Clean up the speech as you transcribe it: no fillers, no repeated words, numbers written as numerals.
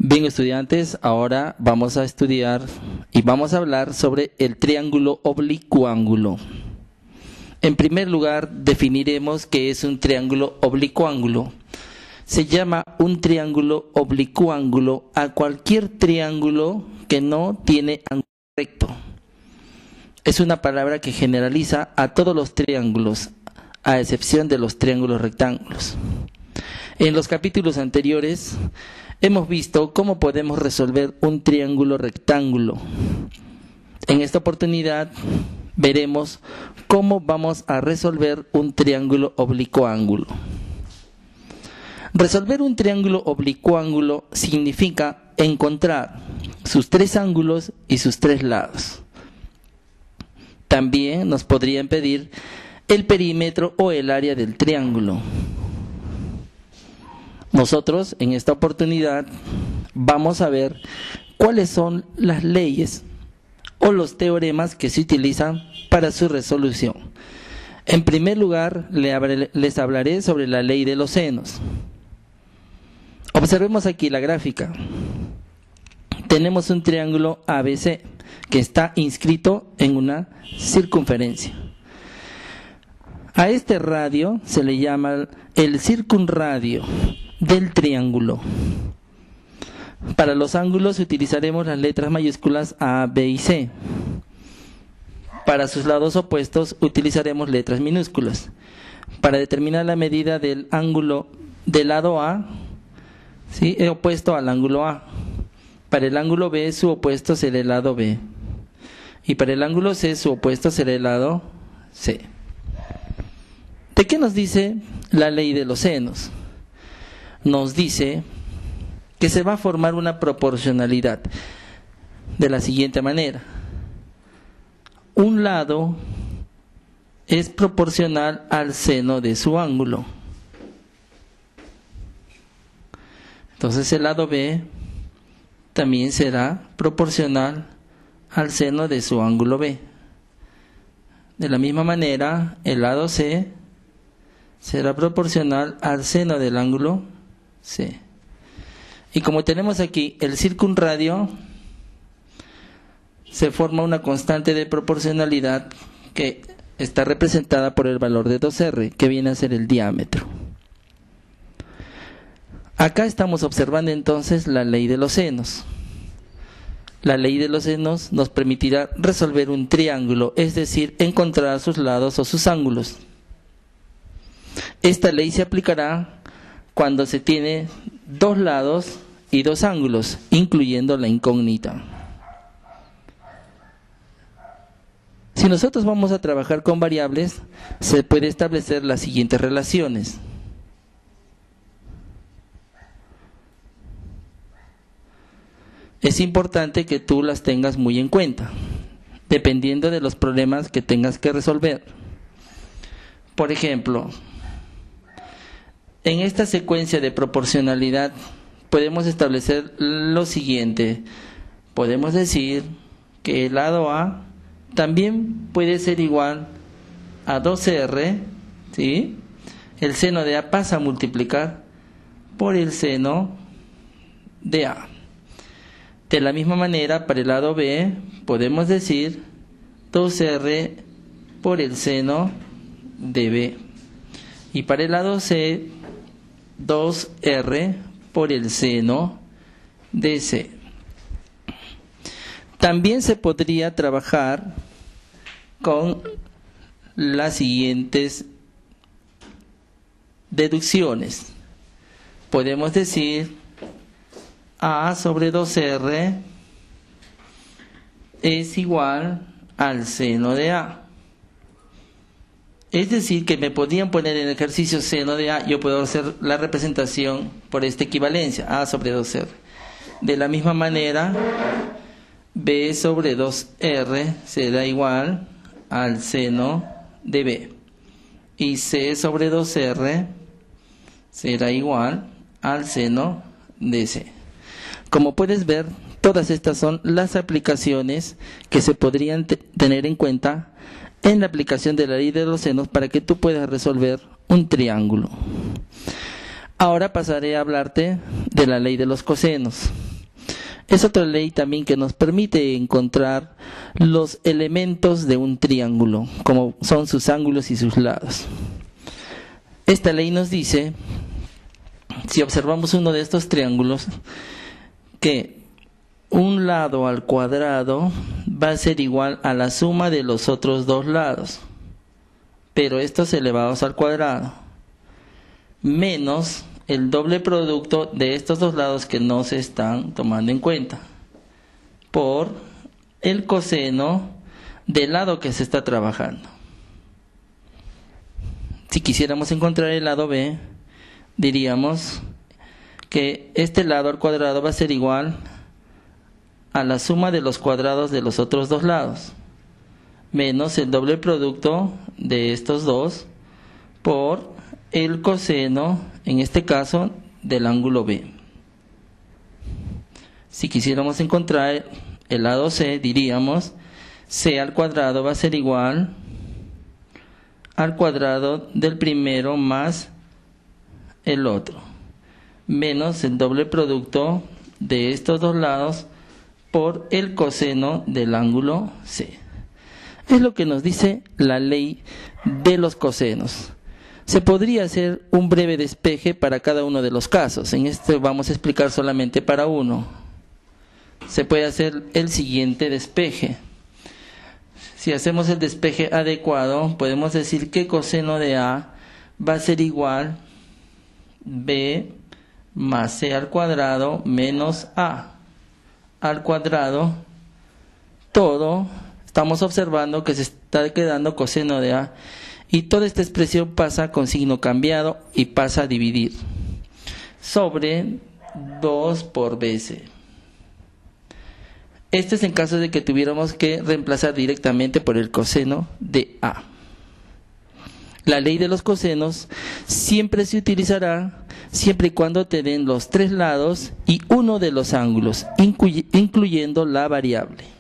Bien, estudiantes, ahora vamos a estudiar y vamos a hablar sobre el triángulo oblicuángulo. En primer lugar, definiremos qué es un triángulo oblicuángulo. Se llama un triángulo oblicuángulo a cualquier triángulo que no tiene ángulo recto. Es una palabra que generaliza a todos los triángulos, a excepción de los triángulos rectángulos. En los capítulos anteriores hemos visto cómo podemos resolver un triángulo rectángulo. En esta oportunidad veremos cómo vamos a resolver un triángulo oblicuángulo. Resolver un triángulo oblicuángulo significa encontrar sus tres ángulos y sus tres lados. También nos podrían pedir el perímetro o el área del triángulo. Nosotros en esta oportunidad vamos a ver cuáles son las leyes o los teoremas que se utilizan para su resolución. En primer lugar, les hablaré sobre la ley de los senos. Observemos aquí la gráfica. Tenemos un triángulo ABC que está inscrito en una circunferencia. A este radio se le llama el circunradio del triángulo. Para los ángulos utilizaremos las letras mayúsculas A, B y C. Para sus lados opuestos utilizaremos letras minúsculas. Para determinar la medida del ángulo del lado A, ¿sí?, es opuesto al ángulo A. Para el ángulo B, su opuesto será el lado B. Y para el ángulo C, su opuesto será el lado C. ¿De qué nos dice la ley de los senos? Nos dice que se va a formar una proporcionalidad de la siguiente manera. Un lado es proporcional al seno de su ángulo. Entonces el lado B también será proporcional al seno de su ángulo B. De la misma manera, el lado C será proporcional al seno del ángulo C. Y como tenemos aquí el circunradio, se forma una constante de proporcionalidad que está representada por el valor de 2R, que viene a ser el diámetro. Acá estamos observando entonces la ley de los senos. La ley de los senos nos permitirá resolver un triángulo, es decir, encontrar sus lados o sus ángulos. Esta ley se aplicará cuando se tiene dos lados y dos ángulos, incluyendo la incógnita. Si nosotros vamos a trabajar con variables, se puede establecer las siguientes relaciones. Es importante que tú las tengas muy en cuenta, dependiendo de los problemas que tengas que resolver. Por ejemplo, en esta secuencia de proporcionalidad podemos establecer lo siguiente. Podemos decir que el lado A también puede ser igual a 2R, ¿sí? El seno de A pasa a multiplicar por el seno de A. De la misma manera, para el lado B podemos decir 2R por el seno de B. Y para el lado C, 2R por el seno de C. También se podría trabajar con las siguientes deducciones. Podemos decir A sobre 2R es igual al seno de A. Es decir, que me podían poner en el ejercicio seno de A, yo puedo hacer la representación por esta equivalencia, A sobre 2R. De la misma manera, B sobre 2R será igual al seno de B. Y C sobre 2R será igual al seno de C. Como puedes ver, todas estas son las aplicaciones que se podrían tener en cuenta en la aplicación de la ley de los senos para que tú puedas resolver un triángulo. Ahora pasaré a hablarte de la ley de los cosenos. Es otra ley también que nos permite encontrar los elementos de un triángulo, como son sus ángulos y sus lados. Esta ley nos dice, si observamos uno de estos triángulos, que un lado al cuadrado va a ser igual a la suma de los otros dos lados, pero estos elevados al cuadrado, menos el doble producto de estos dos lados que no se están tomando en cuenta, por el coseno del lado que se está trabajando. Si quisiéramos encontrar el lado B, diríamos que este lado al cuadrado va a ser igual a la suma de los cuadrados de los otros dos lados, menos el doble producto de estos dos por el coseno, en este caso, del ángulo B. Si quisiéramos encontrar el lado C, diríamos C al cuadrado va a ser igual al cuadrado del primero más el otro, menos el doble producto de estos dos lados por el coseno del ángulo C. Es lo que nos dice la ley de los cosenos. Se podría hacer un breve despeje para cada uno de los casos. En este vamos a explicar solamente para uno. Se puede hacer el siguiente despeje. Si hacemos el despeje adecuado, podemos decir que coseno de A va a ser igual B más C al cuadrado menos A al cuadrado. Todo, estamos observando que se está quedando coseno de A. Y toda esta expresión pasa con signo cambiado y pasa a dividir sobre 2 por BC. Este es en caso de que tuviéramos que reemplazar directamente por el coseno de A. La ley de los cosenos siempre se utilizará siempre y cuando te den los tres lados y uno de los ángulos, incluyendo la variable.